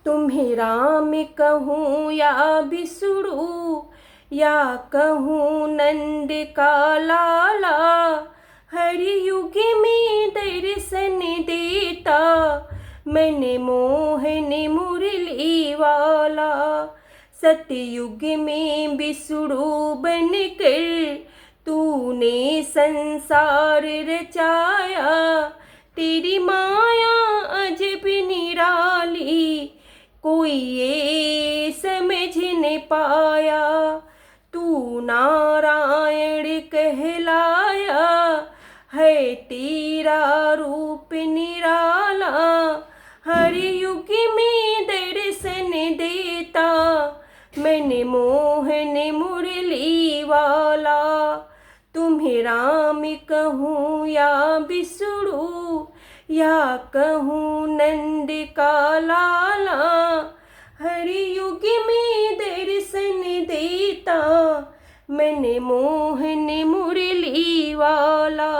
तुम्हें राम कहूँ या बिसुड़ू, या कहूँ नंद का लाला। हर युग में दर्शन देता, मैंने मोहन मुरली वाला। सतयुग में बिसुड़ू बनकर तूने संसार रचाया। तेरी माया अजब निराली, कोई ये समझ न पाया। तू नारायण कहलाया, है तेरा रूप निराला। हर युग में दर्शन देता, मैंने मोहन मुरली वाला। तुम्हें राम कहूँ या बिसुड़ू, या कहूँ नंद का लाला। हर युग में दर्शन देता, मैंने मोहन मुरली वाला।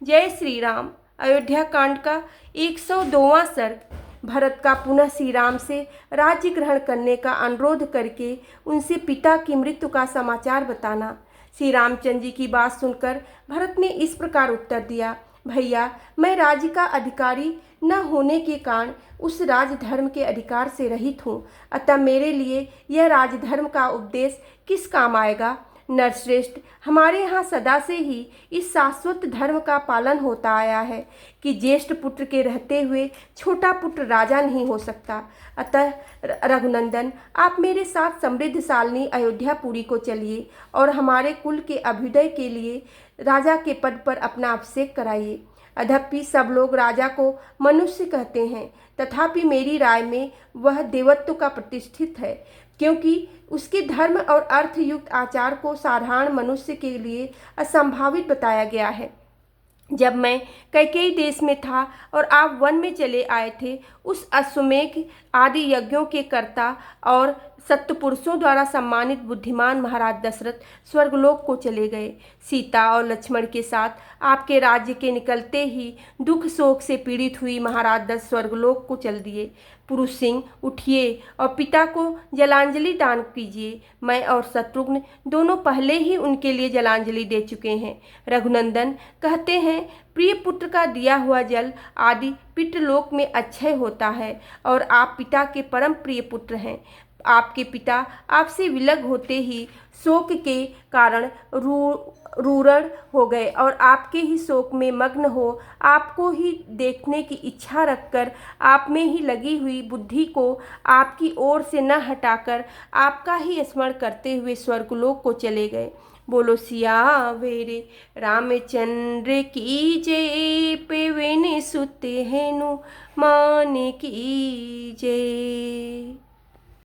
जय श्री राम। अयोध्या कांड का 102वां सर्ग। भरत का पुनः श्री राम से राज्य ग्रहण करने का अनुरोध करके उनसे पिता की मृत्यु का समाचार बताना। श्री रामचंद्र जी की बात सुनकर भरत ने इस प्रकार उत्तर दिया, भैया, मैं राज्य का अधिकारी न होने के कारण उस राजधर्म के अधिकार से रहित हूँ, अतः मेरे लिए यह राजधर्म का उपदेश किस काम आएगा। नरश्रेष्ठ, हमारे यहाँ सदा से ही इस शाश्वत धर्म का पालन होता आया है कि ज्येष्ठ पुत्र के रहते हुए छोटा पुत्र राजा नहीं हो सकता। अतः रघुनंदन, आप मेरे साथ समृद्धशालिनी अयोध्यापुरी को चलिए और हमारे कुल के अभ्युदय के लिए राजा के पद पर अपना अभिषेक कराइए। अद्यपि सब लोग राजा को मनुष्य कहते हैं, तथापि मेरी राय में वह देवत्व का प्रतिष्ठित है, क्योंकि उसके धर्म और अर्थयुक्त आचार को साधारण मनुष्य के लिए असंभावित बताया गया है। जब मैं कैकेयी देश में था और आप वन में चले आए थे, उस अश्वमेध आदि यज्ञों के कर्ता और सत्पुरुषों द्वारा सम्मानित बुद्धिमान महाराज दशरथ स्वर्गलोक को चले गए। सीता और लक्ष्मण के साथ आपके राज्य के निकलते ही दुख शोक से पीड़ित हुई महाराज दशरथ स्वर्गलोक को चल दिए। पुरुष सिंह, उठिए और पिता को जलांजलि दान कीजिए। मैं और शत्रुघ्न दोनों पहले ही उनके लिए जलांजलि दे चुके हैं। रघुनंदन कहते हैं, प्रिय पुत्र का दिया हुआ जल आदि पितृलोक में अक्षय होता है और आप पिता के परम प्रिय पुत्र हैं। आपके पिता आपसे विलग होते ही शोक के कारण रूढ़ हो गए और आपके ही शोक में मग्न हो आपको ही देखने की इच्छा रखकर आप में ही लगी हुई बुद्धि को आपकी ओर से न हटाकर आपका ही स्मरण करते हुए स्वर्गलोक को चले गए। बोलो सियावेरे रामचंद्र की जय। पवन सुत हेनु मान की जय।